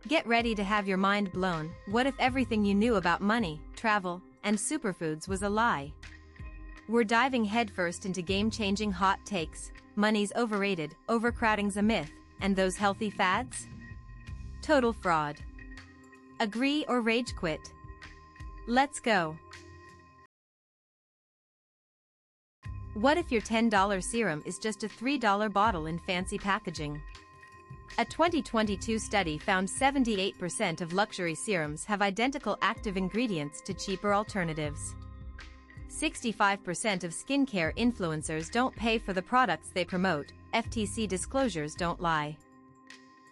Get ready to have your mind blown. What if everything you knew about money, travel, and superfoods was a lie? We're diving headfirst into game-changing hot takes. Money's overrated, overcrowding's a myth, and those healthy fads? Total fraud. Agree or rage quit? Let's go. What if your $10 serum is just a $3 bottle in fancy packaging? A 2022 study found 78% of luxury serums have identical active ingredients to cheaper alternatives. 65% of skincare influencers don't pay for the products they promote. FTC disclosures don't lie.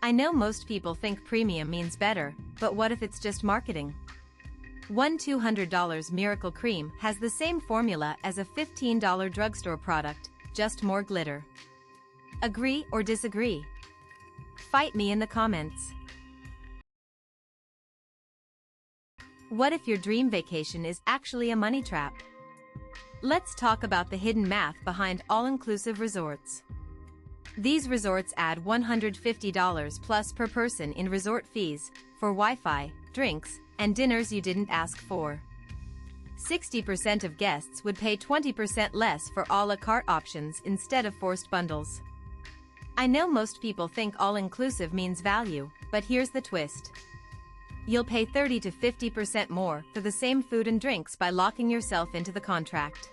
I know most people think premium means better, but what if it's just marketing? One $200 Miracle Cream has the same formula as a $15 drugstore product, just more glitter. Agree or disagree? Fight me in the comments. What if your dream vacation is actually a money trap? Let's talk about the hidden math behind all-inclusive resorts. These resorts add $150 plus per person in resort fees for Wi-Fi, drinks, and dinners you didn't ask for. 60% of guests would pay 20% less for a la carte options instead of forced bundles. I know most people think all-inclusive means value, but here's the twist. You'll pay 30 to 50% more for the same food and drinks by locking yourself into the contract.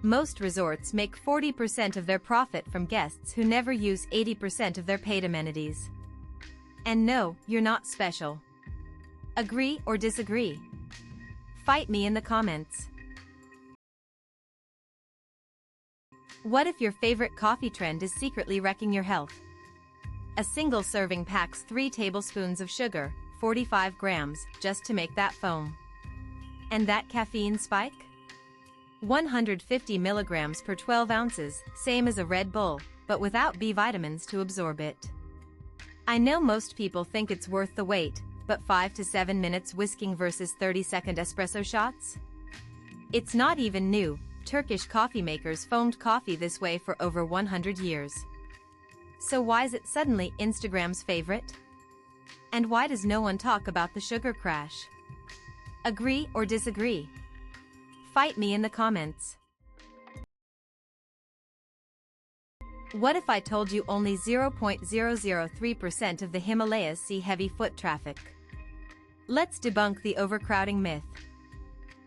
Most resorts make 40% of their profit from guests who never use 80% of their paid amenities. And no, you're not special. Agree or disagree? Fight me in the comments. What if your favorite coffee trend is secretly wrecking your health? A single serving packs 3 tablespoons of sugar, 45 grams, just to make that foam. And that caffeine spike? 150 milligrams per 12 ounces, same as a Red Bull, but without B vitamins to absorb it. I know most people think it's worth the wait, but 5 to 7 minutes whisking versus 30-second espresso shots? It's not even new. Turkish coffee makers foamed coffee this way for over 100 years. So why is it suddenly Instagram's favorite? And why does no one talk about the sugar crash? Agree or disagree? Fight me in the comments. What if I told you only 0.003% of the Himalayas see heavy foot traffic? Let's debunk the overcrowding myth.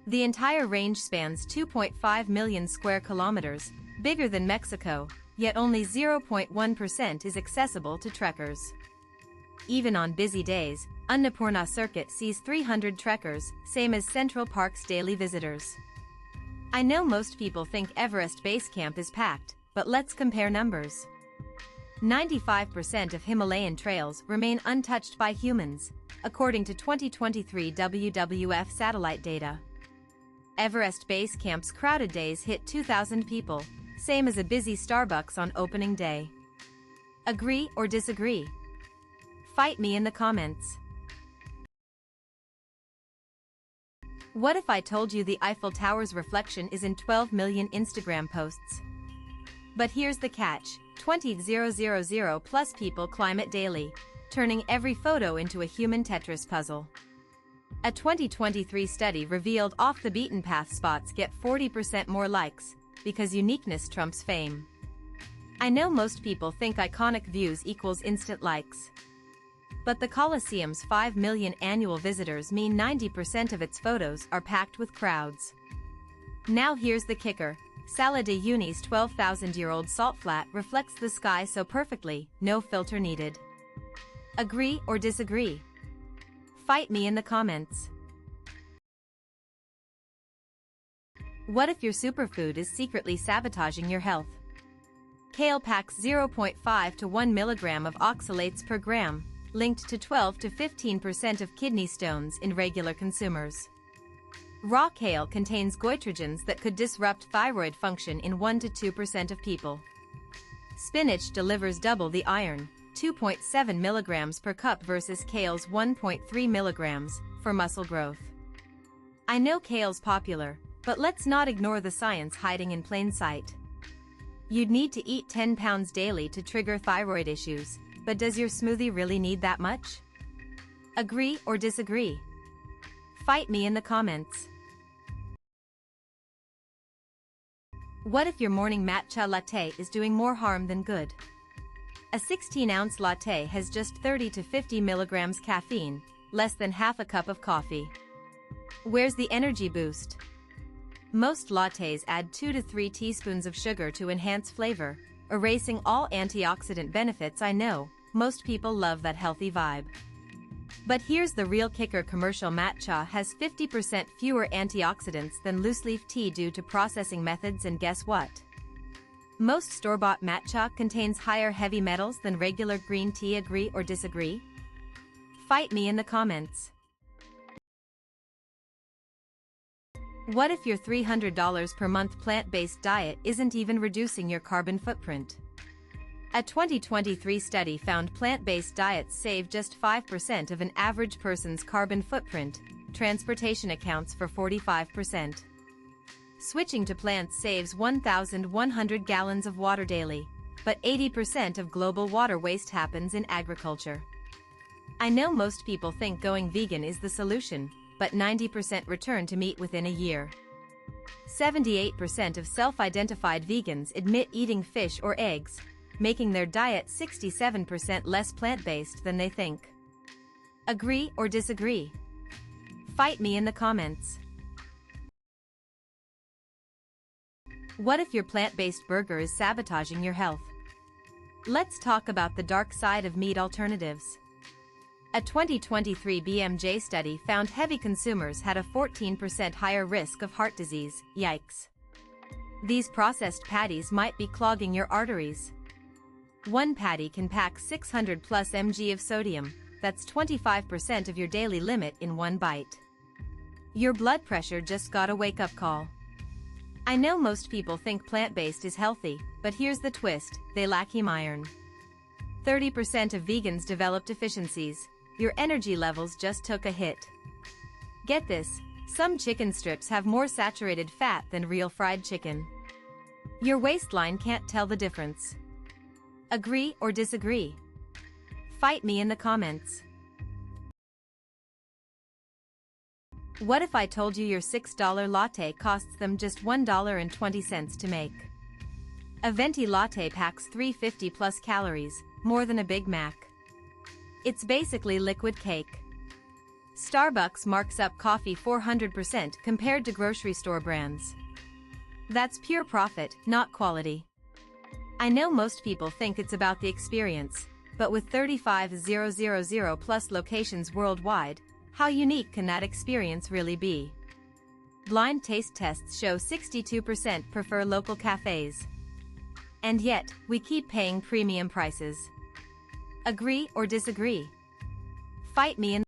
The entire range spans 2.5 million square kilometers, bigger than Mexico, yet only 0.1% is accessible to trekkers. Even on busy days, Annapurna Circuit sees 300 trekkers, same as Central Park's daily visitors. I know most people think Everest Base Camp is packed, but let's compare numbers. 95% of Himalayan trails remain untouched by humans, according to 2023 WWF satellite data. Everest Base Camp's crowded days hit 2,000 people, same as a busy Starbucks on opening day. Agree or disagree? Fight me in the comments. What if I told you the Eiffel Tower's reflection is in 12 million Instagram posts? But here's the catch, 20,000 plus people climb it daily, turning every photo into a human Tetris puzzle. A 2023 study revealed off-the-beaten-path spots get 40% more likes, because uniqueness trumps fame. I know most people think iconic views equals instant likes. But the Colosseum's 5 million annual visitors mean 90% of its photos are packed with crowds. Now here's the kicker. Sala de Uyuni's 12,000-year-old salt flat reflects the sky so perfectly, no filter needed. Agree or disagree? Fight me in the comments. What if your superfood is secretly sabotaging your health? Kale packs 0.5 to 1 milligram of oxalates per gram, linked to 12 to 15% of kidney stones in regular consumers. Raw kale contains goitrogens that could disrupt thyroid function in 1 to 2% of people. Spinach delivers double the iron, 2.7 milligrams per cup versus kale's 1.3 milligrams, for muscle growth. I know kale's popular, but let's not ignore the science hiding in plain sight. You'd need to eat 10 pounds daily to trigger thyroid issues, but does your smoothie really need that much? Agree or disagree? Fight me in the comments. What if your morning matcha latte is doing more harm than good? A 16-ounce latte has just 30 to 50 milligrams caffeine, less than half a cup of coffee. Where's the energy boost? Most lattes add 2 to 3 teaspoons of sugar to enhance flavor, erasing all antioxidant benefits. I know, most people love that healthy vibe. But here's the real kicker: commercial matcha has 50% fewer antioxidants than loose-leaf tea due to processing methods, and guess what? Most store-bought matcha contains higher heavy metals than regular green tea. Agree or disagree? Fight me in the comments. What if your $300 per month plant-based diet isn't even reducing your carbon footprint? A 2023 study found plant-based diets save just 5% of an average person's carbon footprint. Transportation accounts for 45%. Switching to plants saves 1,100 gallons of water daily, but 80% of global water waste happens in agriculture. I know most people think going vegan is the solution, but 90% return to meat within a year. 78% of self-identified vegans admit eating fish or eggs, making their diet 67% less plant-based than they think. Agree or disagree? Fight me in the comments. What if your plant-based burger is sabotaging your health? Let's talk about the dark side of meat alternatives. A 2023 BMJ study found heavy consumers had a 14% higher risk of heart disease. Yikes. These processed patties might be clogging your arteries. One patty can pack 600 plus mg of sodium, that's 25% of your daily limit in one bite. Your blood pressure just got a wake-up call. I know most people think plant-based is healthy, but here's the twist: they lack heme iron. 30% of vegans develop deficiencies. Your energy levels just took a hit. Get this, some chicken strips have more saturated fat than real fried chicken. Your waistline can't tell the difference. Agree or disagree? Fight me in the comments. What if I told you your $6 latte costs them just $1.20 to make? A venti latte packs 350 plus calories, more than a Big Mac. It's basically liquid cake. Starbucks marks up coffee 400% compared to grocery store brands. That's pure profit, not quality. I know most people think it's about the experience, but with 35,000 plus locations worldwide, how unique can that experience really be? Blind taste tests show 62% prefer local cafes. And yet, we keep paying premium prices. Agree or disagree? Fight me in